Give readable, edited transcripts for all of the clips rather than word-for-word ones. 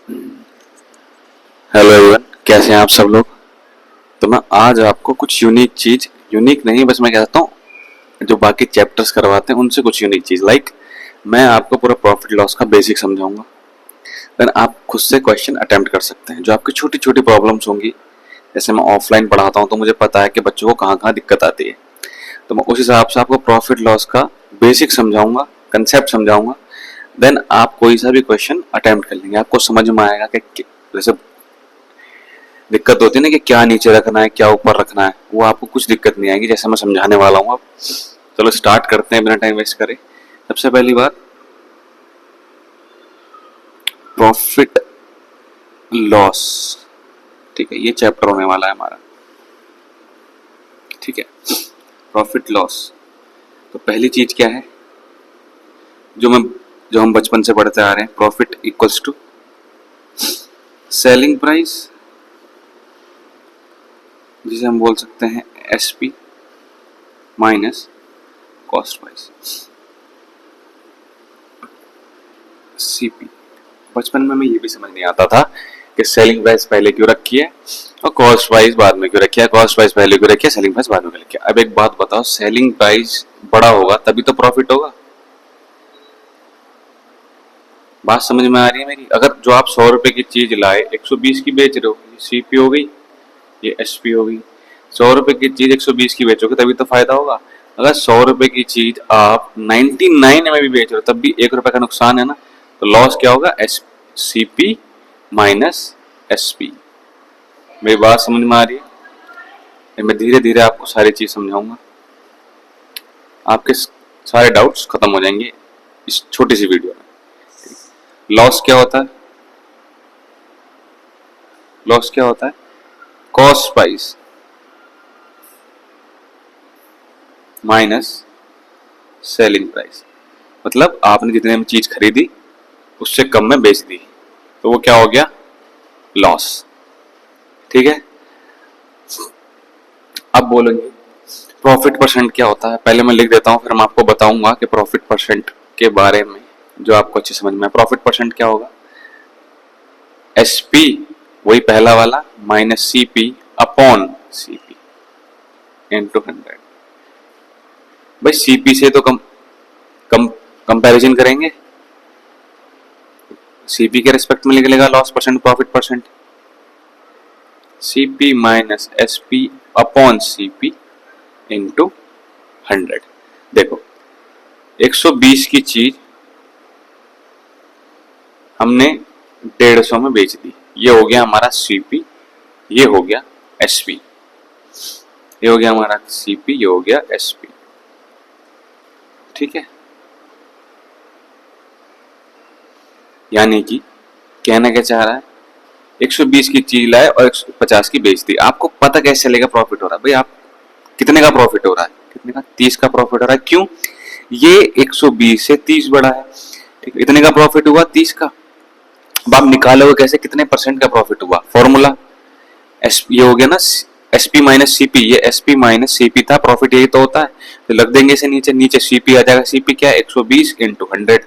Hello everyone, कैसे हैं आप सब लोग। तो मैं आज आपको कुछ यूनिक चीज, यूनिक नहीं बस मैं कहता हूँ जो बाकी चैप्टर्स करवाते हैं उनसे कुछ यूनिक चीज मैं आपको पूरा प्रॉफिट लॉस का बेसिक समझाऊंगा। देन आप खुद से क्वेश्चन अटेम्प्ट कर सकते हैं जो आपकी छोटी छोटी प्रॉब्लम्स होंगी। जैसे मैं ऑफलाइन पढ़ाता हूँ तो मुझे पता है कि बच्चों को कहाँ कहाँ दिक्कत आती है, तो मैं उस हिसाब से आपको प्रॉफिट लॉस का बेसिक समझाऊंगा, कंसेप्ट समझाऊंगा। देन आप कोई सा भी क्वेश्चन अटेम्प्ट कर लेंगे, आपको समझ में आएगा कि जैसे दिक्कत होती है ना कि क्या नीचे रखना है क्या ऊपर रखना है, वो आपको कुछ दिक्कत नहीं आएगी जैसे मैं समझाने वाला हूँ अब। चलो स्टार्ट करते हैं बिना टाइम वेस्ट करे। सबसे पहली बात, प्रॉफिट लॉस। ठीक है, ये चैप्टर होने वाला है हमारा। ठीक है, प्रॉफिट लॉस। तो पहली चीज क्या है जो मैं जो हम बचपन से पढ़ते आ रहे हैं, profit equals to selling price, जिसे हम बोल सकते हैं SP minus cost price, CP. बचपन में हमें ये भी समझ नहीं आता था कि सेलिंग प्राइस पहले क्यों रखी है और कॉस्ट प्राइस बाद में क्यों रखी है, कॉस्ट प्राइस पहले क्यों रखी है, सेलिंग प्राइस बाद में क्यों रखी है। अब एक बात बताओ, सेलिंग प्राइस बड़ा होगा तभी तो प्रॉफिट होगा। बात समझ में आ रही है मेरी। अगर जो आप 100 रुपए की चीज लाए 120 की बेच रहे हो, ये सीपी हो गई, ये एसपी हो गई। 100 रुपए की चीज 120 की बेचोगे तभी तो फायदा होगा। अगर 100 रुपए की चीज आप 99 में भी बेच रहे हो तब भी 1 रुपए का नुकसान है ना, तो लॉस क्या होगा, एस सीपी माइनस एसपी। मेरी बात समझ में आ रही है। मैं धीरे धीरे आपको सारी चीज समझाऊंगा, आपके सारे डाउट्स खत्म हो जाएंगे इस छोटी सी वीडियो में। लॉस क्या होता है, लॉस क्या होता है, cost price minus selling price. मतलब आपने जितने में चीज खरीदी उससे कम में बेच दी, तो वो क्या हो गया, लॉस। ठीक है, अब बोलेंगे प्रॉफिट परसेंट क्या होता है। पहले मैं लिख देता हूं फिर मैं आपको बताऊंगा कि प्रॉफिट परसेंट के बारे में जो आपको अच्छे समझ में है। प्रॉफिट परसेंट क्या होगा, एसपी वही पहला वाला minus CP upon CP into 100। भाई सीपी से तो कम कंपैरिजन करेंगे, सीपी के रिस्पेक्ट में निकलेगा loss percent profit percent, CP minus SP upon CP into 100। देखो 120 की चीज हमने 150 में बेच दी, ये हो गया हमारा सीपी, ये हो गया एसपी, ये हो गया हमारा सीपी, ये हो गया एसपी। ठीक है, यानी कि कहना क्या चाह रहा है, 120 की चीज लाए और 150 की बेच दी। आपको पता कैसे चलेगा प्रॉफिट हो रहा है, भाई आप कितने का प्रॉफिट हो रहा है, कितने का, 30 का प्रॉफिट हो रहा है। क्यों, ये 120 से 30 बड़ा है। ठीक है, इतने का प्रॉफिट हुआ 30 का। अब आप निकालोगे कैसे, कितने परसेंट का प्रॉफिट हुआ, फॉर्मूला एस, ये हो गया ना एसपी माइनस सीपी, ये एसपी माइनस सीपी था, प्रॉफिट यही तो होता है। तो लग देंगे इसे नीचे, नीचे सीपी आ जाएगा, सीपी क्या है 120 इंटू 100,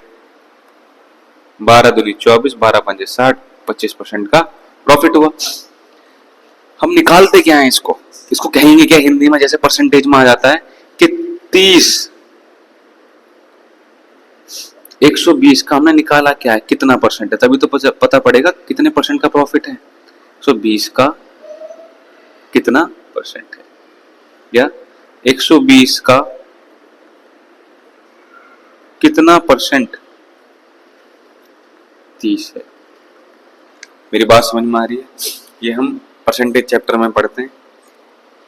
12 दूनी 24, 12 पंजे 60, 25% का प्रॉफिट हुआ। हम निकालते क्या है इसको, इसको कहेंगे क्या हिंदी में, जैसे परसेंटेज में आ जाता है कि 30 120 का हमने निकाला क्या है, कितना परसेंट है, तभी तो पता पड़ेगा कितने परसेंट का प्रॉफिट है। 120 का कितना परसेंट है, या 120 का कितना परसेंट 30 है। मेरी बात समझ में आ रही है। ये हम परसेंटेज चैप्टर में पढ़ते हैं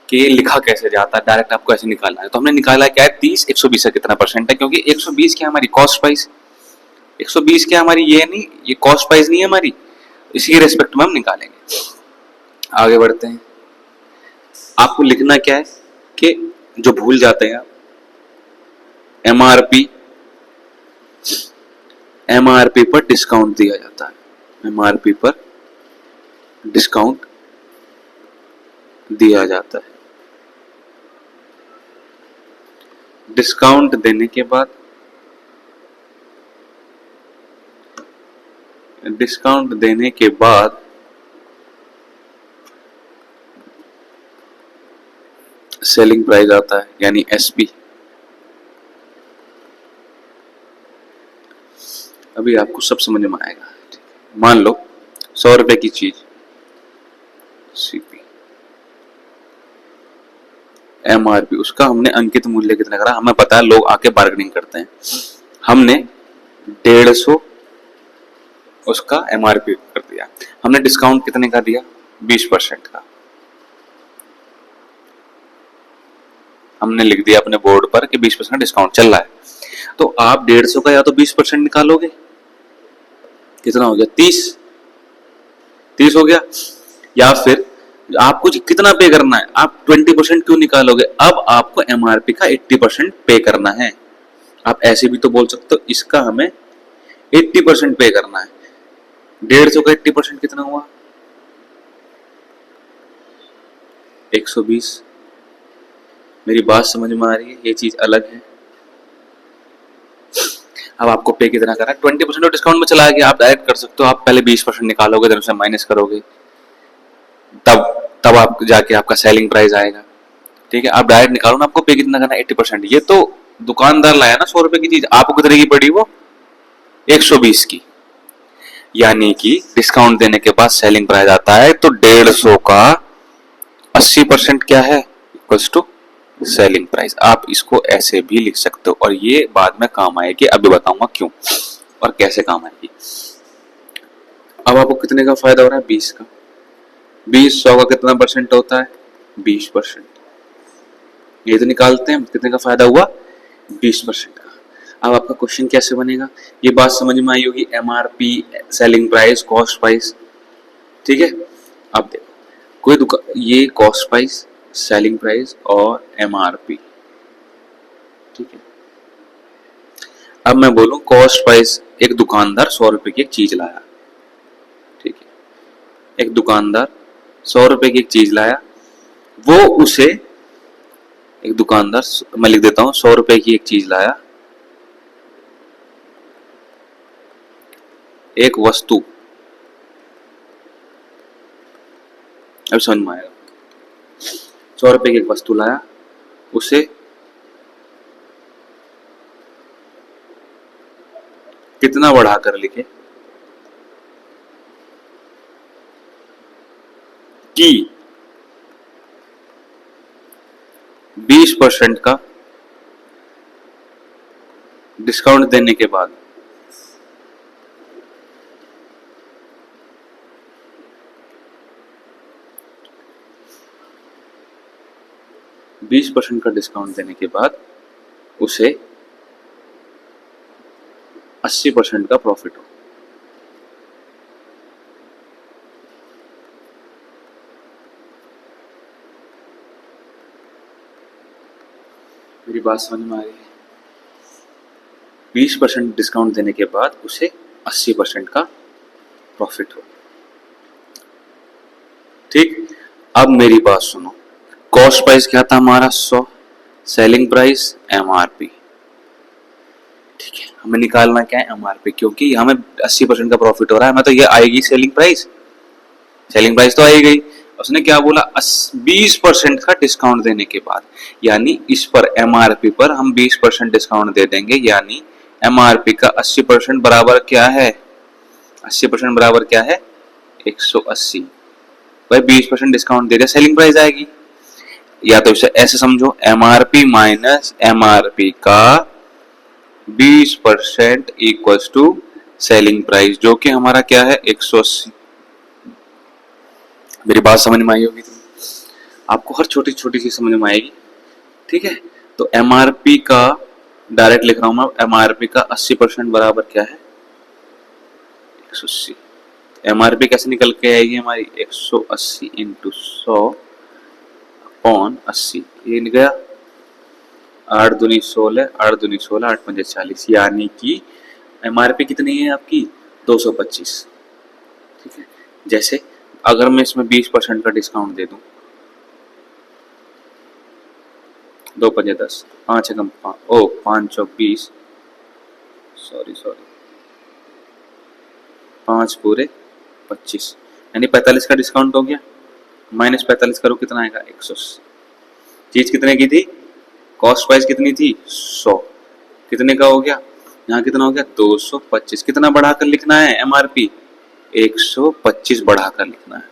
कि लिखा कैसे जाता है, डायरेक्ट आपको ऐसे निकालना है। तो हमने निकाला क्या है 30, 120 का कितना परसेंट है, क्योंकि 120 क्या हमारी कॉस्ट प्राइस, 120 क्या हमारी ये नहीं, ये कॉस्ट प्राइस नहीं है हमारी, इसी के रेस्पेक्ट में हम निकालेंगे। आगे बढ़ते हैं, आपको लिखना क्या है कि जो भूल जाते हैं, एमआरपी, एमआरपी पर डिस्काउंट दिया जाता है, एमआरपी पर डिस्काउंट दिया जाता है। डिस्काउंट देने के बाद डिस्काउंट देने के बाद सेलिंग प्राइस आता है यानी एसपी। अभी आपको सब समझ में आएगा। मान लो 100 रुपए की चीज सीपी, एमआरपी उसका हमने अंकित मूल्य कितना करा, हमें पता है लोग आके बार्गेनिंग करते हैं, हमने 150 उसका एमआरपी कर दिया, हमने डिस्काउंट कितने का दिया 20% का, हमने लिख दिया अपने बोर्ड पर कि 20% डिस्काउंट चल रहा है। तो आप 150 का या तो 20% निकालोगे, कितना हो गया 30 हो गया, या फिर आपको कितना पे करना है, आप 20% क्यों निकालोगे, अब आपको एमआरपी का 80% पे करना है। आप ऐसे भी तो बोल सकते हो इसका हमें 80% पे करना है। 150 का 80% कितना हुआ 120। मेरी बात समझ में आ रही है, ये चीज अलग है। अब आपको पे कितना करना है, 20% तो डिस्काउंट में चला गया, आप डायरेक्ट कर सकते हो, आप पहले 20% निकालोगे then उसे माइनस करोगे, तब तब आप जाके आपका सेलिंग प्राइस आएगा। ठीक है, आप डायरेक्ट निकालो ना, आपको पे कितना करना है 80%। ये तो दुकानदार लाया ना 100 रुपए की चीज, आपको कितने की पड़ी वो 120 की, यानी कि डिस्काउंट देने के बाद सेलिंग प्राइस आता है तो 150 का 80% क्या है इक्वल्स टू सेलिंग प्राइस। आप इसको ऐसे भी लिख सकते हो और ये बाद में काम आएगी, अभी बताऊंगा क्यों और कैसे काम आएगी। अब आपको कितने का फायदा हो रहा है 20 का, 100 का कितना परसेंट होता है 20%, ये तो निकालते हैं कितने का फायदा हुआ 20% का। अब आपका क्वेश्चन कैसे बनेगा, ये बात समझ में आई होगी, MRP, selling price, cost price. ठीक है, अब देखो कोई दुकान, ये कॉस्ट प्राइस, सेलिंग प्राइस और एमआरपी। ठीक है, अब मैं बोलूं कॉस्ट प्राइस, एक दुकानदार 100 रुपए की एक चीज लाया। ठीक है, एक दुकानदार 100 रुपए की एक चीज लाया, वो उसे एक दुकानदार, मैं लिख देता हूं 100 रुपए की एक चीज लाया, एक वस्तु, अब समझ में आएगा, 100 रुपए की एक वस्तु लाया, उसे कितना बढ़ाकर लिखे कि 20% का डिस्काउंट देने के बाद 20% का डिस्काउंट देने के बाद उसे 80% का प्रॉफिट हो। मेरी बात समझ में आ रही है, 20% डिस्काउंट देने के बाद उसे 80% का प्रॉफिट हो। ठीक, अब मेरी बात सुनो, कॉस्ट प्राइस क्या था हमारा 100, सेलिंग प्राइस एमआरपी। ठीक है, हमें निकालना क्या है एमआरपी, क्योंकि हमें 80% का प्रॉफिट हो रहा है, हमें तो ये आएगी सेलिंग प्राइस, सेलिंग प्राइस तो आई गई। उसने क्या बोला 20% का डिस्काउंट देने के बाद, यानी इस पर एमआरपी पर हम 20% डिस्काउंट दे देंगे, यानी एमआरपी का 80% बराबर क्या है, 80% बराबर क्या है 180। भाई 20% डिस्काउंट दे दिया, सेलिंग प्राइस आएगी, या तो इसे ऐसे समझो एमआरपी माइनस एमआरपी का 20% इक्वल्स टू सेलिंग प्राइस, जो कि हमारा क्या है 180। मेरी बात समझ में आई होगी, आपको हर छोटी छोटी चीज समझ में आएगी। ठीक है, तो एमआरपी का डायरेक्ट लिख रहा हूं मैं, एमआरपी का 80% बराबर क्या है 180। एमआरपी कैसे निकल के आएगी हमारी 180 इंटू 100/80, ये गया 8 दूनी 16, 8 दूनी 16, 8 पंजे 40, यानी कि एमआरपी कितनी है आपकी 225। ठीक है, जैसे अगर मैं इसमें 20% का डिस्काउंट दे दूं, 2 पंजे 10, 5 एकम 5, ओ 5 चौक 20, सॉरी 5 पूरे 25, यानी 45 का डिस्काउंट हो गया। माइनस 45 करो कितना आएगा 180। चीज कितने की थी, कॉस्ट प्राइस कितनी थी 100, कितने का हो गया, यहाँ कितना हो गया 225। कितना बढ़ाकर लिखना है एमआरपी, 125 बढ़ाकर लिखना है।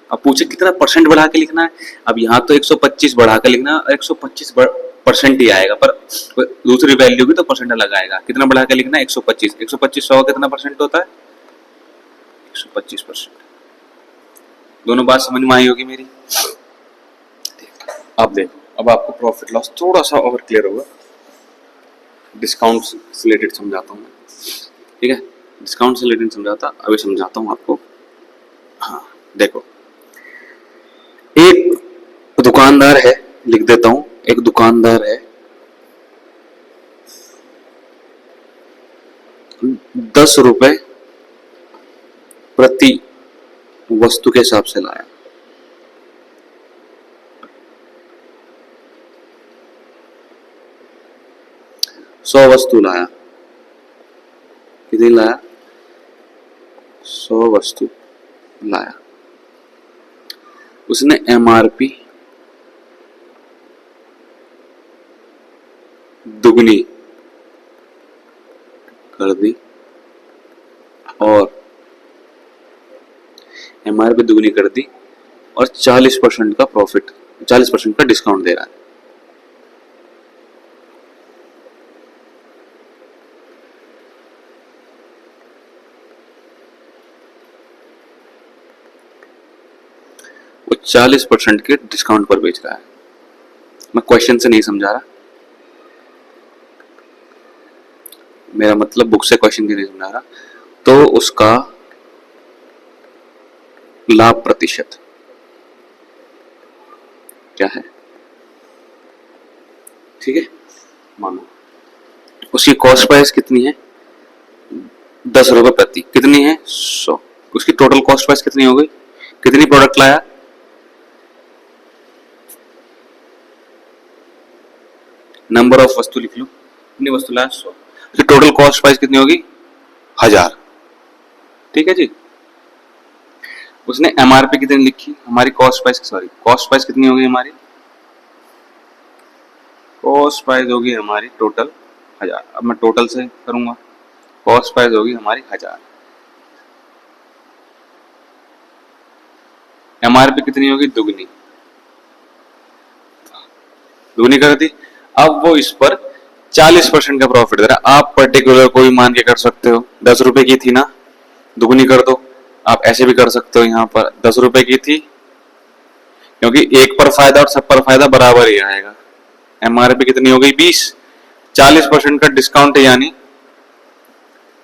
अब पूछे कितना परसेंट बढ़ा के लिखना है, अब यहाँ तो 125 बढ़ा कर लिखना और 125% ही आएगा, पर दूसरी वैल्यू भी तो परसेंट अलग आएगा। कितना बढ़ा के लिखना है 125, 125 100 कितना परसेंट होता है 125%। दोनों बात समझ में आई होगी मेरी। अब देखो, अब आपको प्रॉफिट लॉस थोड़ा सा और क्लियर होगा। डिस्काउंट से रिलेटेड समझाता हूँ मैं, ठीक है, डिस्काउंट से रिलेटेड समझाता, अभी समझाता हूँ आपको। हाँ देखो, एक दुकानदार है, लिख देता हूं, एक दुकानदार है 10 रुपए प्रति वस्तु के हिसाब से लाया। सौ वस्तु लाया, कितनी लाया 100 वस्तु लाया। उसने एमआरपी दुगनी कर दी और एमआरपी दुगनी कर दी और 40% का प्रॉफिट, 40% का डिस्काउंट दे रहा है। वो 40% के डिस्काउंट पर बेच रहा है। मैं क्वेश्चन से नहीं समझा रहा, मेरा मतलब बुक से क्वेश्चन की नहीं समझा रहा। तो उसका लाभ प्रतिशत क्या है, ठीक है, मानो उसकी कॉस्ट प्राइस कितनी है 10 रुपए प्रति, कितनी है 100, उसकी टोटल कॉस्ट प्राइस कितनी हो गई, कितनी प्रोडक्ट लाया, नंबर ऑफ वस्तु लिख लो, कितनी वस्तु लाया 100, उसकी टोटल कॉस्ट प्राइस कितनी होगी 1000, ठीक है जी। उसने एमआरपी कितनी लिखी, हमारी कॉस्ट प्राइस कितनी होगी, हमारी कॉस्ट प्राइस होगी हमारी टोटल 1000। अब मैं टोटल से करूंगा, कॉस्ट प्राइस होगी हमारी 1000, एमआरपी कितनी होगी दुगनी कर दी। अब वो इस पर 40% का प्रॉफिट दे रहा है। आप पर्टिकुलर कोई मान के कर सकते हो, 10 रुपए की थी ना, दुगनी कर दो। आप ऐसे भी कर सकते हो, यहाँ पर 10 रुपए की थी, क्योंकि एक पर फायदा और सब पर फायदा बराबर ही आएगा। एमआरपी कितनी हो गई 20, 40% का डिस्काउंट है, यानी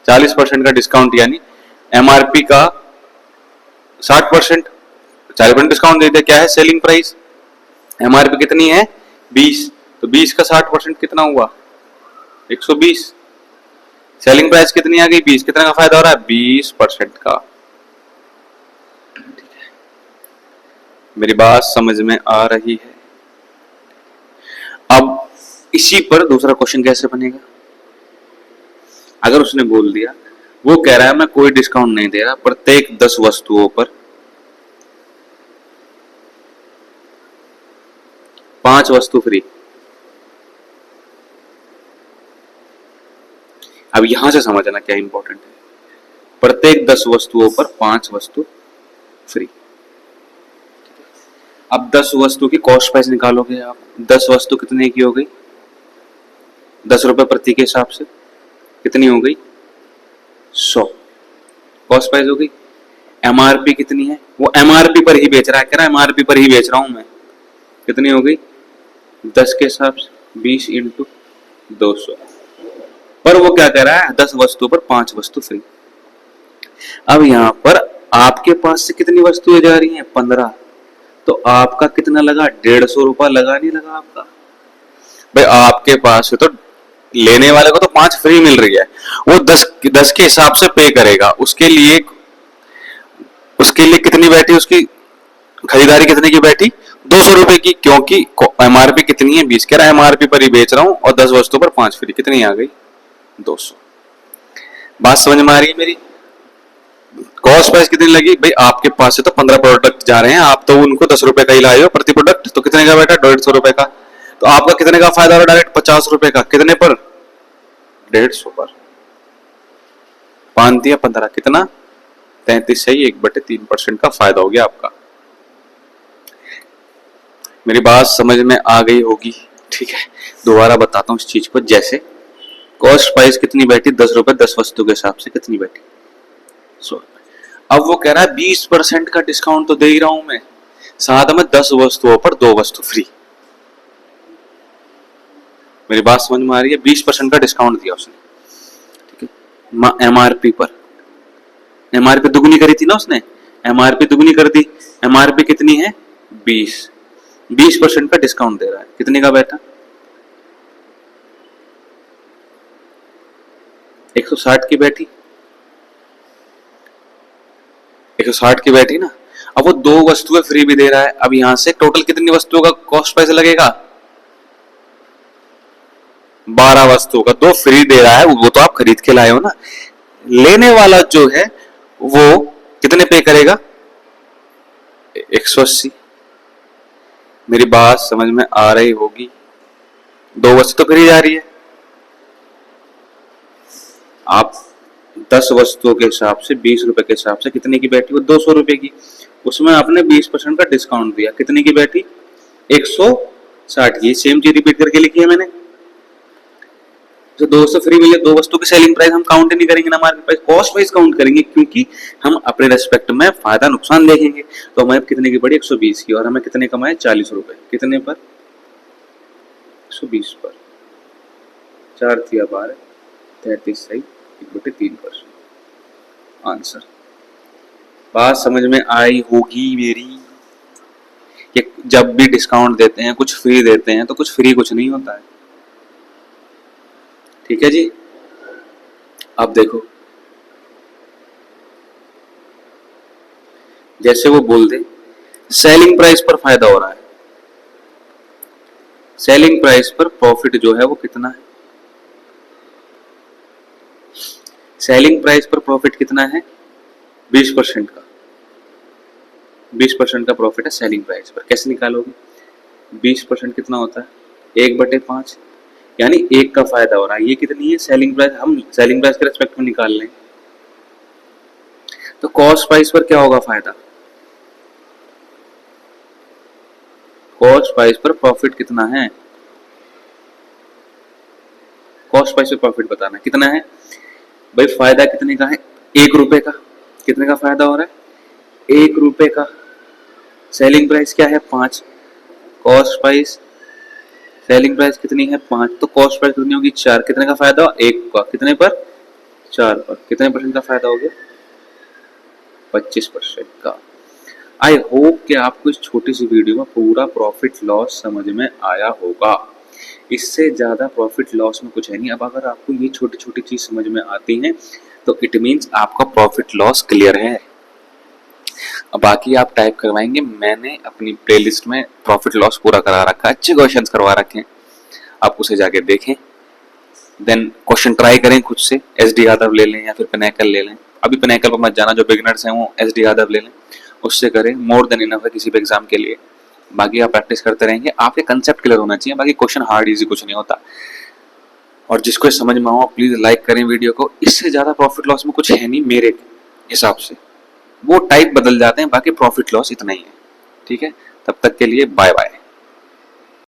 40% का डिस्काउंट यानी एमआरपी का 60%, 40% डिस्काउंट दे दिया। क्या है सेलिंग प्राइस, एमआरपी कितनी है 20, तो 20 का 60% कितना हुआ 120। सेलिंग प्राइस कितनी आ गई 20, कितना का फायदा हो रहा है 20% का। मेरी बात समझ में आ रही है। अब इसी पर दूसरा क्वेश्चन कैसे बनेगा, अगर उसने बोल दिया, वो कह रहा है मैं कोई डिस्काउंट नहीं दे रहा, प्रत्येक 10 वस्तुओं पर 5 वस्तु फ्री। अब यहां से समझना क्या इंपॉर्टेंट है, प्रत्येक 10 वस्तुओं पर 5 वस्तु फ्री। अब 10 वस्तु की कॉस्ट प्राइस निकालोगे आप, 10 वस्तु कितने की हो गई 10 रुपए प्रति के हिसाब से, कितनी हो गई 100 कॉस्ट प्राइस हो गई। एमआरपी कितनी है, वो एमआरपी पर ही बेच रहा है, कह रहा है एमआरपी पर ही बेच रहा हूं मैं, कितनी हो गई 10 के हिसाब से 20 इंटू 200, पर वो क्या कह रहा है 10 वस्तु पर 5 वस्तु फ्री। अब यहां पर आपके पास से कितनी वस्तुएं जा रही हैं 15, तो आपका कितना लगा 150 रुपया लगा, नहीं लगा आपका भाई, आपके पास से तो लेने वाले को तो 5 फ्री मिल रही है, वो 10 के हिसाब से पे करेगा, उसके लिए कितनी बैठी, उसकी खरीदारी कितने की बैठी ₹200 की, क्योंकि एमआरपी कितनी है 20, कह रहा है एमआरपी पर ही बेच रहा हूं और 10 वस्तुओं पर 5 फ्री, कितनी आ गई 200। बात समझ में आ रही है मेरी? कॉस्ट प्राइस कितनी लगी भाई, आपके पास से तो 15 प्रोडक्ट जा रहे हैं, आप तो उनको ₹10 का ही लाए हो प्रति प्रोडक्ट, तो कितने का बैठा ₹150 का, तो आपका कितने का फायदा हो रहा है डायरेक्ट ₹50 का, कितने पर 150 पर, 5 या 15 कितना 33 सही, 1/3% का फायदा हो गया आपका। मेरी बात समझ में आ गई होगी, ठीक है। दोबारा बताता हूँ इस चीज को, जैसे कॉस्ट प्राइस कितनी बैठी ₹10, 10 वस्तु के हिसाब से कितनी बैठी 100। अब वो कह रहा है 20% का डिस्काउंट तो दे ही रहा हूं मैं, साथ में 10 वस्तुओं पर 2 वस्तु फ्री। मेरी बात समझ में आ रही है? 20% का डिस्काउंट दिया उसने, ठीक है। एमआरपी पर, एमआरपी दुगनी करी थी ना उसने, एमआरपी दुगनी कर दी, एमआरपी कितनी है 20, 20% का डिस्काउंट दे रहा है, कितने का बैठा 160 की बैठी, 160 की बैठी ना। अब वो 2 वस्तुएं फ्री भी दे रहा है, अब यहां से टोटल कितनी वस्तुओं का कॉस्ट प्राइस लगेगा 12 वस्तुओं का, 2 फ्री दे रहा है, वो तो आप खरीद के लाए हो ना, लेने वाला जो है वो कितने पे करेगा 180। मेरी बात समझ में आ रही होगी? 2 वस्तु तो फ्री जा रही है, आप 10 वस्तुओं के हिसाब से ₹20 के हिसाब से कितने की बैठी वो ₹200 की, उसमें आपने 20% का डिस्काउंट दिया, कितने की बैठी 160 की। सेम चीज रिपीट करके लिखी है मैंने, जो 200 फ्री मिले, 2 वस्तु की सेलिंग प्राइस हम काउंट नहीं करेंगे ना, market price cost price count करेंगे, क्योंकि हम अपने रेस्पेक्ट में फायदा नुकसान देखेंगे। तो हमें कितने की पड़ी 120 की, और हमें कितने कमाए ₹40, कितने पर 120 पर, 4 तिया 12, 33 सही, 1/3% आंसर। बात समझ में आई होगी मेरी? कि जब भी डिस्काउंट देते हैं, कुछ फ्री देते हैं, तो कुछ फ्री कुछ नहीं होता है, ठीक है जी। अब देखो, जैसे वो बोल दे सेलिंग प्राइस पर फायदा हो रहा है, सेलिंग प्राइस पर प्रॉफिट जो है वो कितना है, सेलिंग प्राइस पर प्रॉफिट कितना है 20% का, 20% का प्रॉफिट है सेलिंग प्राइस पर। कैसे निकालोगे, 20% कितना होता है 1/5, यानी 1 का फायदा हो रहा है। ये कितनी है सेलिंग प्राइस, हम सेलिंग प्राइस के रेस्पेक्ट में निकाल लें, तो कॉस्ट प्राइस पर क्या होगा फायदा, कॉस्ट प्राइस पर प्रॉफिट कितना है, कॉस्ट प्राइस पर प्रॉफिट बताना कितना है भाई, फायदा कितने का है ₹1 का, कितने का फायदा हो रहा है ₹1 का, सेलिंग प्राइस क्या है 5, कॉस्ट प्राइस सेलिंग प्राइस कितनी है 5, तो कॉस्ट प्राइस कितनी होगी 4, कितने का फायदा 1 का, कितने पर 4 पर, कितने % का फायदा हो गया 25% का। आई होप कि आपको इस छोटी सी वीडियो में पूरा प्रॉफिट लॉस समझ में आया होगा। इससे ज्यादा प्रॉफिट लॉस में कुछ है नहीं। अब अगर आपको ये छोटी छोटी चीज समझ में आती है तो इट मीन्स आपका प्रॉफिट लॉस क्लियर है। अब बाकी आप टाइप करवाएंगे, मैंने अपनी प्लेलिस्ट में प्रॉफिट लॉस पूरा करा रखा है, अच्छे क्वेश्चंस करवा रखे हैं, आप उसे जाके देखें, देन क्वेश्चन ट्राई करें खुद से, SD यादव ले लें या फिर पिनैकल ले लें। अभी पिनैकल पर मत जाना, जो बिगिनर्स हैं वो SD यादव ले लें, उससे करें, मोर देन इनफ है किसी भी एग्जाम के लिए। बाकी आप प्रैक्टिस करते रहेंगे, आपके कंसेप्ट क्लियर होना चाहिए, बाकी क्वेश्चन हार्ड इजी कुछ नहीं होता। और जिसको समझ में हो प्लीज लाइक करें वीडियो को। इससे ज्यादा प्रॉफिट लॉस में कुछ है नहीं मेरे हिसाब से, वो टाइप बदल जाते हैं, बाकी प्रॉफिट लॉस इतना ही है, ठीक है। तब तक के लिए बाय बाय।